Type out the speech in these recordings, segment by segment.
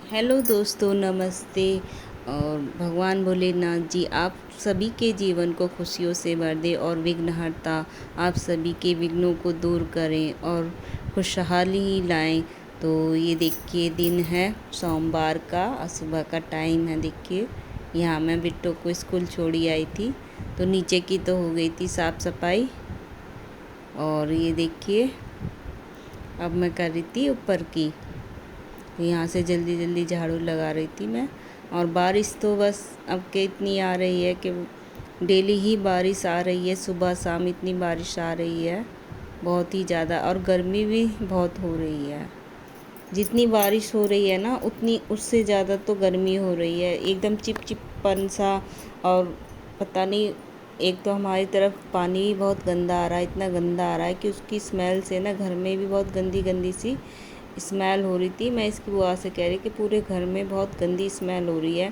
Hello दोस्तों, नमस्ते। और भगवान भोलेनाथ जी आप सभी के जीवन को खुशियों से भर दे और विघ्नहर्ता आप सभी के विघ्नों को दूर करें और खुशहाली ही लाएं। तो ये देखिए, दिन है सोमवार का और सुबह का टाइम है। देखिए, यहाँ मैं बिट्टो को स्कूल छोड़ी आई थी, तो नीचे की तो हो गई थी साफ़ सफाई। और ये देखिए, अब मैं कर रही थी ऊपर की। तो यहाँ से जल्दी जल्दी झाड़ू लगा रही थी मैं। और बारिश तो बस अब के इतनी आ रही है कि डेली ही बारिश आ रही है, सुबह शाम इतनी बारिश आ रही है, बहुत ही ज़्यादा। और गर्मी भी बहुत हो रही है। जितनी बारिश हो रही है ना, उतनी उससे ज़्यादा तो गर्मी हो रही है, एकदम चिपचिपन सा। और पता नहीं, एक तो हमारी तरफ पानी भी बहुत गंदा आ रहा है, इतना गंदा आ रहा है कि उसकी स्मेल से ना घर में भी बहुत गंदी गंदी सी स्मेल हो रही थी। मैं इसकी बुआ से कह रही कि पूरे घर में बहुत गंदी स्मेल हो रही है,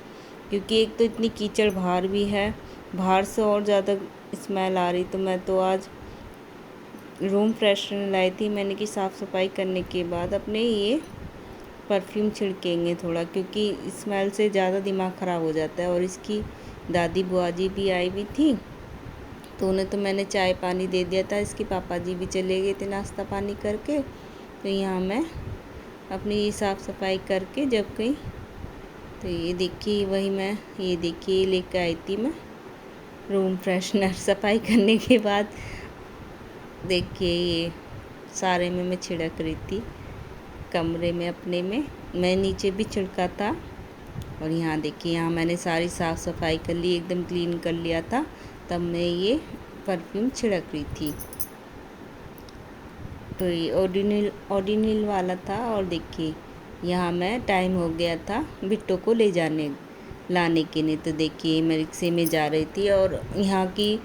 क्योंकि एक तो इतनी कीचड़ बाहर भी है, बाहर से और ज़्यादा स्मेल आ रही। तो मैं तो आज रूम फ्रेशनर लाई थी मैंने कि साफ़ सफाई करने के बाद अपने ये परफ्यूम छिड़केंगे थोड़ा, क्योंकि स्मेल से ज़्यादा दिमाग ख़राब हो जाता है। और इसकी दादी बुआ जी भी आई हुई थी, तो उन्हें तो मैंने चाय पानी दे दिया था। इसके पापा जी भी चले गए थे नाश्ता पानी करके। तो यहाँ मैं अपनी साफ़ सफाई करके जब गई, तो ये देखिए, वही मैं ये देखिए लेकर आई थी मैं रूम फ्रेशनर। सफाई करने के बाद देखिए, ये सारे में मैं छिड़क रही थी, कमरे में अपने में मैं नीचे भी छिड़का था। और यहाँ देखिए, यहाँ मैंने सारी साफ़ सफाई कर ली, एकदम क्लीन कर लिया था, तब मैं ये परफ्यूम छिड़क रही थी। तो ये ओरिजिनल वाला था। और देखिए, यहाँ मैं टाइम हो गया था बिट्टो को लाने के लिए। तो देखिए, मैं रिक्शे में जा रही थी और यहाँ की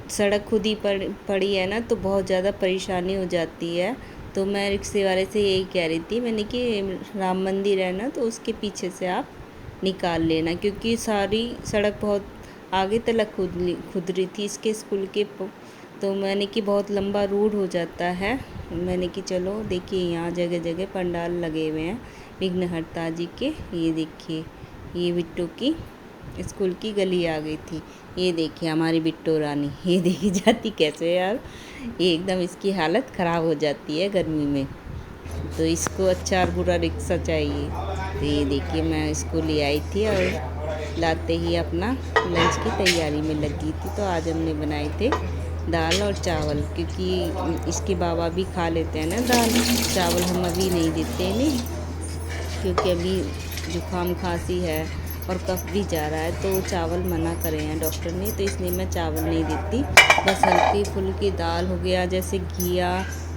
सड़क खुद ही पड़ी है ना, तो बहुत ज़्यादा परेशानी हो जाती है। तो मैं रिक्शे वाले से यही कह रही थी मैंने कि राम मंदिर है ना, तो उसके पीछे से आप निकाल लेना, क्योंकि सारी सड़क बहुत आगे तक खुद रही थी इसके स्कूल के। तो मैंने कि बहुत लंबा रूट हो जाता है। मैंने कि चलो देखिए, यहाँ जगह जगह पंडाल लगे हुए हैं विघ्नहर्ता जी के। ये देखिए, ये बिट्टू की स्कूल की गली आ गई थी। ये देखिए हमारी बिट्टू रानी, ये देखी जाती कैसे यार, ये एकदम इसकी हालत ख़राब हो जाती है गर्मी में। तो इसको अच्छा और बुरा रिक्शा चाहिए। तो ये देखिए, मैं इसको ले आई थी और लाते ही अपना लंच की तैयारी में लगी थी। तो आज हमने बनाए थे दाल और चावल, क्योंकि इसके बाबा भी खा लेते हैं ना दाल चावल, हम अभी नहीं देते इन्हें, क्योंकि अभी जुकाम खांसी है और कफ भी जा रहा है, तो चावल मना करे हैं डॉक्टर ने। तो इसलिए मैं चावल नहीं देती, बस हल्की फुल्की दाल हो गया, जैसे घिया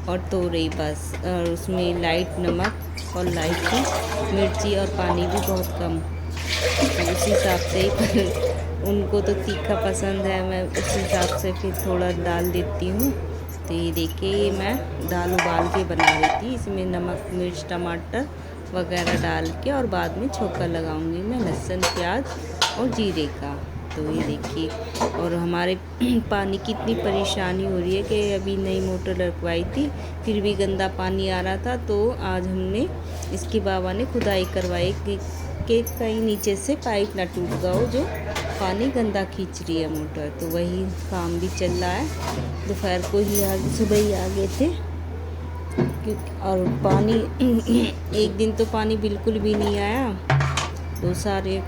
और तोरई बस, और उसमें लाइट नमक और लाइट सी मिर्ची और पानी भी बहुत कम। तो उस हिसाब से उनको तो तीखा पसंद है, मैं उस हिसाब से फिर थोड़ा डाल देती हूँ। तो ये देखिए, ये मैं दाल उबाल के बना रही थी, इसमें नमक मिर्च टमाटर वगैरह डाल के, और बाद में छोंका लगाऊंगी मैं लहसुन प्याज और जीरे का। तो ये देखिए, और हमारे पानी की इतनी परेशानी हो रही है कि अभी नई मोटर लगवाई थी, फिर भी गंदा पानी आ रहा था। तो आज हमने इसके बाबा ने खुदाई करवाई कि कहीं नीचे से पाइप ना टूट गया हो, जो पानी गंदा खींच रही है मोटर। तो वही काम भी चल रहा है। दोपहर को ही सुबह ही आ गए थे, क्योंकि और पानी एक दिन तो पानी बिल्कुल भी नहीं आया। तो सारे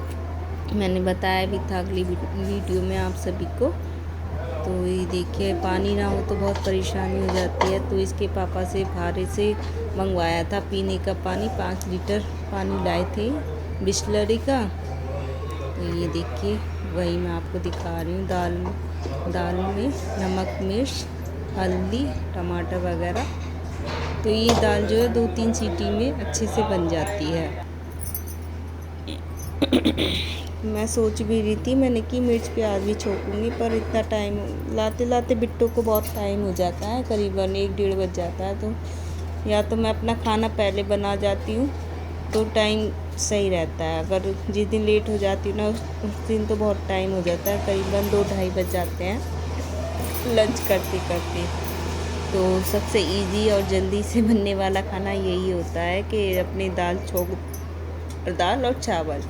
मैंने बताया भी था अगली वीडियो में आप सभी को। तो ये देखिए, पानी ना हो तो बहुत परेशानी हो जाती है। तो इसके पापा से भारे से मंगवाया था पीने का पानी, 5 लीटर पानी लाए थे बिस्लरी का। तो ये देखिए, वही मैं आपको दिखा रही हूँ। दाल में नमक मिर्च हल्दी टमाटर वगैरह। तो ये दाल जो है 2-3 सीटी में अच्छे से बन जाती है। मैं सोच भी रही थी मैंने कि मिर्च प्याज भी छोकूंगी, पर इतना टाइम लाते लाते बिट्टू को बहुत टाइम हो जाता है, करीबन 1-1:30 बज जाता है। तो या तो मैं अपना खाना पहले बना जाती हूँ तो टाइम सही रहता है। अगर जिस दिन लेट हो जाती हूँ ना, उस दिन तो बहुत टाइम हो जाता है, करीबन 2-2:30 बज जाते हैं लंच करते करते। तो सबसे इजी और जल्दी से बनने वाला खाना यही होता है कि अपनी दाल दाल और चावल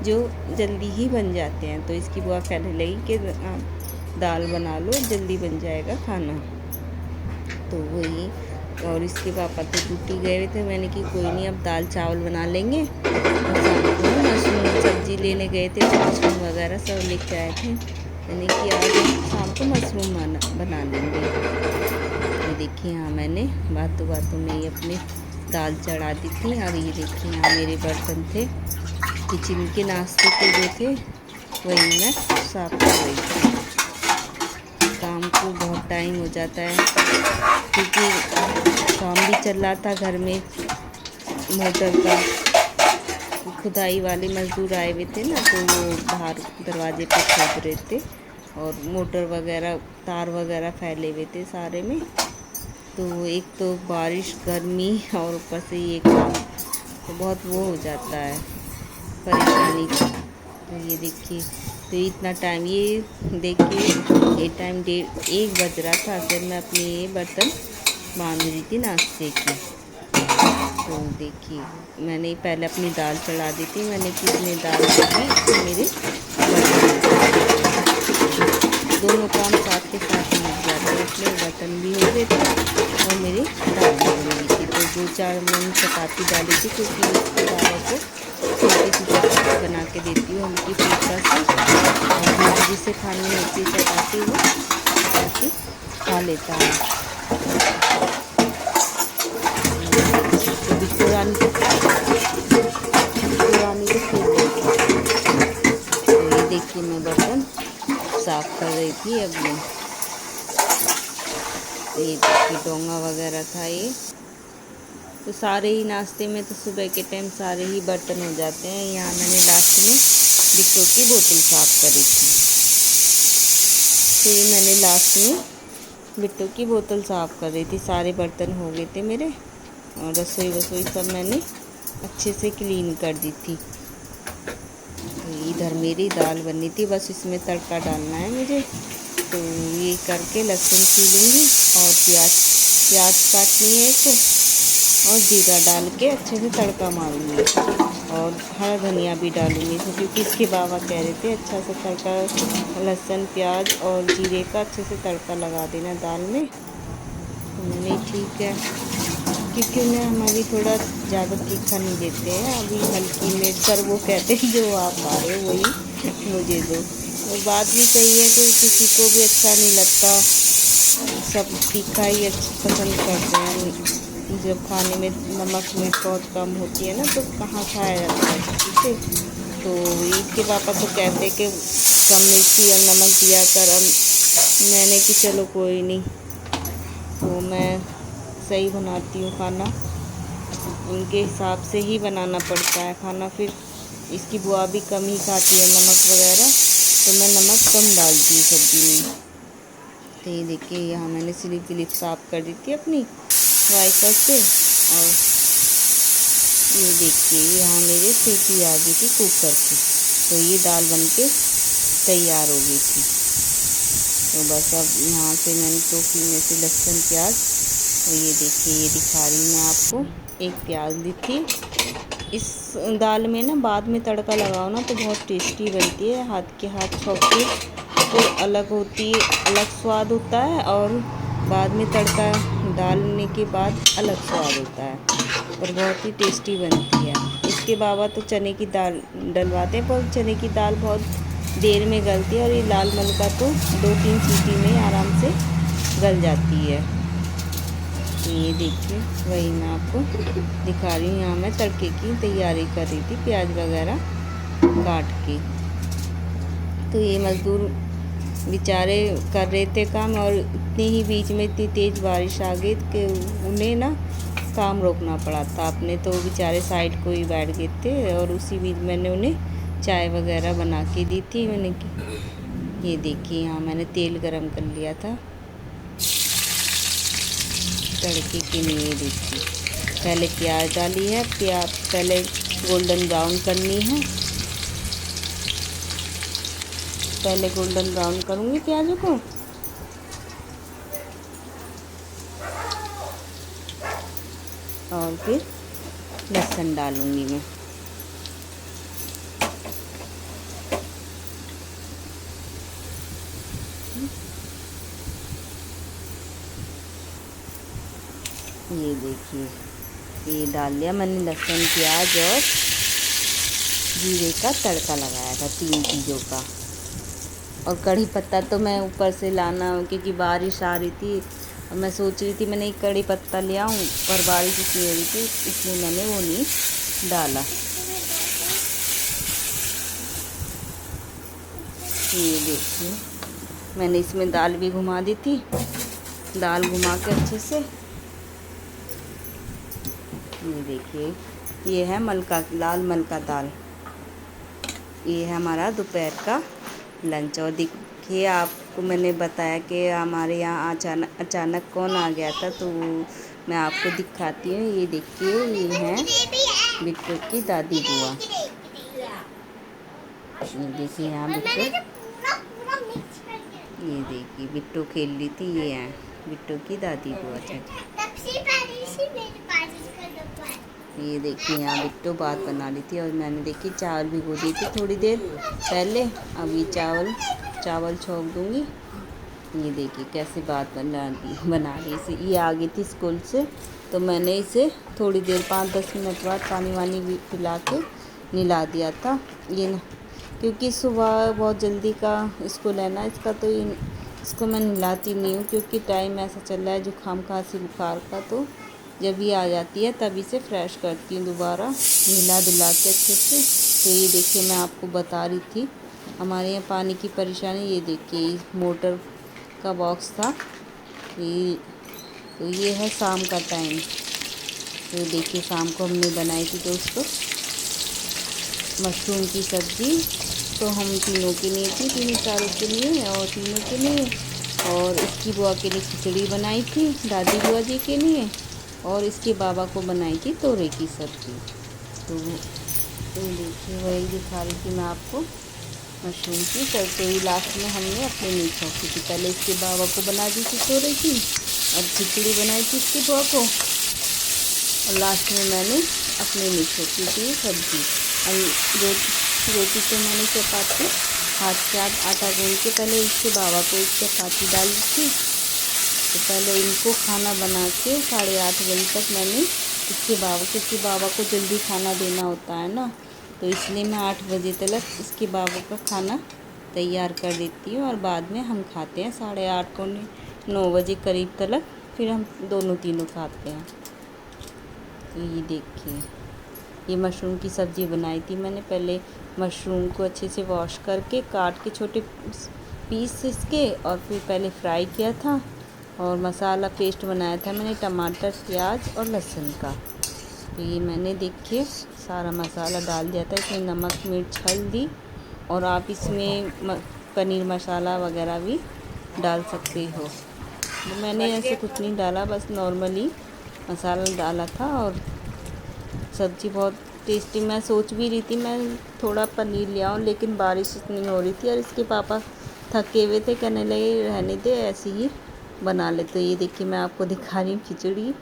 जो जल्दी ही बन जाते हैं। तो इसकी बुआ कहने लगी कि दाल बना लो, जल्दी बन जाएगा खाना। तो वही, और इसके पापा तो ड्यूटी गए हुए थे। मैंने कि कोई नहीं, अब दाल चावल बना लेंगे। और शाम को मशरूम सब्जी लेने गए थे, तो मशरूम वगैरह सब लेके आए थे। मैंने कि आज शाम को मशरूम बना लेंगे। ये देखिए यहाँ मैंने बातों बातों में ही अपने दाल चढ़ा दी थी। और ये देखिए यहाँ मेरे बर्तन थे किचन के नाश्ते के जो थे, वही मैं साफ कर रही थी। काम को बहुत टाइम हो जाता है क्योंकि काम भी चल रहा था घर में मोटर का। खुदाई वाले मज़दूर आए हुए थे ना, तो वो बाहर दरवाजे पे खोद रहे थे और मोटर वगैरह तार वगैरह फैले हुए थे सारे में। तो एक तो बारिश, गर्मी और ऊपर से ये काम, तो बहुत वो हो जाता है परेशानी। तो ये देखिए, तो इतना टाइम, ये देखिए ये टाइम 1:30 बज रहा था जब मैं अपने ये बर्तन बांध रही थी नाश्ते की। तो देखिए मैंने पहले अपनी दाल चढ़ा दी थी। मैंने कितने दाल होगी तो मेरे दोनों काम साथ के साथ लग जाते हैं। अपने बर्तन भी हो गए थे और मेरी दाल भी बन गई थी। तो 2-4 मैंने चपाती डाली थी क्योंकि उसके दालों को छोटी सी चपाती बना के देती हूँ हल्की फुल्का से। और जिसे खानी होती है चपाती, वो चपाती खा लेता है। तो पुरानी तो ये देखिए मैं बर्तन साफ कर रही थी। अब ये देखिए डोंगा वगैरह था ये। तो सारे ही नाश्ते में तो सुबह के टाइम सारे ही बर्तन हो जाते हैं। यहाँ मैंने लास्ट में बिट्टो की बोतल साफ करी थी। तो ये मैंने लास्ट में बिट्टो की बोतल साफ कर रही थी। सारे बर्तन हो गए थे मेरे और रसोई सब मैंने अच्छे से क्लीन कर दी थी। तो इधर मेरी दाल बननी थी, बस इसमें तड़का डालना है मुझे। तो ये करके लहसुन छीलूँगी और प्याज काटनी है एक, और जीरा डाल के अच्छे से तड़का मारूंगी। और हरा धनिया भी डालूंगी क्योंकि इसके बाबा कह रहे थे अच्छा से तड़का, लहसुन प्याज और जीरे का अच्छे से तड़का लगा देना दाल में। तो मैंने ठीक है, क्योंकि उन्हें हमारी थोड़ा ज़्यादा तीखा नहीं देते हैं। अभी हल्की मिर्च, पर वो कहते हैं जो आप खा रहे हो वही मुझे दो। और बात भी सही है कि किसी को भी अच्छा नहीं लगता, सब तीखा ही अच्छा पसंद करते हैं। जब खाने में नमक मिर्च बहुत कम होती है ना, तो कहाँ खाया जाता है किसी से। तो इसके पापा तो कहते कि कम मिर्ची और नमक दिया कर। अब मैंने कि चलो कोई नहीं, तो मैं सही बनाती हूँ खाना, उनके हिसाब से ही बनाना पड़ता है खाना। फिर इसकी बुआ भी कम ही खाती है नमक वगैरह, तो मैं नमक कम डालती हूँ सब्ज़ी में। तो ये देखिए यहाँ मैंने स्लिप साफ़ कर दी थी अपनी वाइपर से। और ये देखिए यहाँ मेरे सीटी आ गई थी कुकर की, तो ये दाल बनके तैयार हो गई थी। तो बस अब यहाँ से मैंने टोकरी में से लहसुन प्याज, और ये देखिए ये दिखा रही मैं आपको, एक प्याज दी थी। इस दाल में ना बाद में तड़का लगाओ ना तो बहुत टेस्टी बनती है। हाथ छौंके तो अलग होती है, अलग स्वाद होता है, और बाद में तड़का डालने के बाद अलग स्वाद होता है और बहुत ही टेस्टी बनती है। इसके बाबा तो चने की दाल डलवाते हैं, पर चने की दाल बहुत देर में गलती है, और ये लाल मलका तो 2-3 सीटी में आराम से गल जाती है। तो ये देखिए वही मैं आपको दिखा रही हूँ। यहाँ मैं तड़के की तैयारी कर रही थी, प्याज वगैरह काट के। तो ये मज़दूर बेचारे कर रहे थे काम, और इतने ही बीच में इतनी तेज़ बारिश आ गई कि उन्हें ना काम रोकना पड़ा था अपने। तो बेचारे साइड को ही बैठ गए थे, और उसी बीच मैंने उन्हें चाय वगैरह बना के दी थी। ये देखिए यहाँ मैंने तेल गरम कर लिया था तड़के के लिए। देखिए पहले प्याज डाली है, प्याज पहले गोल्डन ब्राउन करनी है। पहले गोल्डन ब्राउन करूँगी प्याज़ों को, और फिर लहसुन डालूँगी मैं। ये देखिए, ये डाल दिया मैंने लहसुन प्याज और जीरे का तड़का लगाया था 3 चीज़ों का। और कढ़ी पत्ता तो मैं ऊपर से लाना, क्योंकि बारिश आ रही थी और मैं सोच रही थी मैंने एक कढ़ी पत्ता ले आऊँ, पर बारिश इतनी हो रही थी इसलिए मैंने वो नहीं डाला। ये देखिए, मैंने इसमें दाल भी घुमा दी थी, दाल घुमा के अच्छे से। ये देखिए, ये है मलका, लाल मलका दाल। ये है हमारा दोपहर का लंच। और देखिए, आपको मैंने बताया कि हमारे यहाँ अचानक कौन आ गया था, तो मैं आपको दिखाती हूँ। ये देखिए, ये है बिट्टू की दादी बुआ। ये देखिए यहाँ बिट्टू, ये देखिए बिट्टू खेल रही थी। ये है बिट्टू की दादी बुआ। ये देखिए यहाँ बिट्टू बात बना रही थी और मैंने देखी चावल भिगो दी थी थोड़ी देर पहले। अब ये चावल छोंक दूँगी। ये देखिए कैसे बात बना रही थी। ये आ गई थी स्कूल से, तो मैंने इसे थोड़ी देर 5-10 मिनट बाद पानी वानी भी पिला के नहला दिया था। ये क्योंकि सुबह बहुत जल्दी का स्कूल है ना इसका, तो इसको मैं नहलाती नहीं हूँ, क्योंकि टाइम ऐसा चल रहा है जुकाम खांसी बुखार का। तो जब ये आ जाती है तभी से फ्रेश करती हूँ दोबारा नहला धुला के अच्छे से। तो ये देखिए मैं आपको बता रही थी हमारे यहाँ पानी की परेशानी। ये देखिए मोटर का बॉक्स था ये, तो ये है शाम का टाइम। तो देखिए शाम को हमने बनाई थी दोस्तों मशरूम की सब्ज़ी। तो हम तीनों के लिए थी, तीनों चारों के लिए और तीनों के लिए। और इसकी बुआ के लिए खिचड़ी बनाई थी दादी बुआ जी के लिए, और इसके बाबा को बनाई थी तोरई की सब्ज़ी। तो देखिए वही दिखा रही थी मैं आपको मशरूम की सब्ज़ी। लास्ट में हमने अपने लिए छोंकी थी। पहले इसके बाबा को बना दी थी तोरई की और खिचड़ी बनाई थी इसकी बुआ को, और लास्ट में मैंने अपने लिए छोंकी थी सब्ज़ी। और रोटी तो मैंने चपाती हाथ से आटा गूँध के पहले इसके बाबा को एक चपाती डाली थी। तो पहले इनको खाना बना के 8:30 बजे तक मैंने इसके बाबा, क्योंकि बाबा को जल्दी खाना देना होता है ना, तो इसलिए मैं 8 बजे तक इसके बाबा का खाना तैयार कर देती हूँ। और बाद में हम खाते हैं 8:30 पौने 9 बजे करीब तक, फिर हम दोनों तीनों खाते हैं। तो ये देखिए ये मशरूम की सब्ज़ी बनाई थी मैंने। पहले मशरूम को अच्छे से वॉश करके काट के छोटे पीस इसके, और फिर पहले फ्राई किया था और मसाला पेस्ट बनाया था मैंने टमाटर प्याज और लहसुन का। तो ये मैंने देखिए सारा मसाला डाल दिया था। इसमें नमक मिर्च हल्दी, और आप इसमें पनीर मसाला वगैरह भी डाल सकते हो। तो मैंने ऐसे कुछ नहीं डाला, बस नॉर्मली मसाला डाला था। और सब्ज़ी बहुत टेस्टी, मैं सोच भी रही थी मैं थोड़ा पनीर ले आऊँ, लेकिन बारिश इतनी हो रही थी और इसके पापा थके हुए थे, कहने लगे रहने दे ऐसे ही बना ले। तो ये देखिए मैं आपको दिखा रही हूँ खिचड़ी,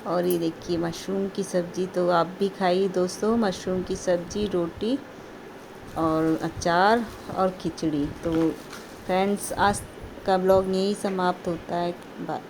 और ये देखिए मशरूम की सब्ज़ी। तो आप भी खाइए दोस्तों मशरूम की सब्ज़ी, रोटी और अचार और खिचड़ी। तो फ्रेंड्स आज का ब्लॉग यही समाप्त होता है। बाय।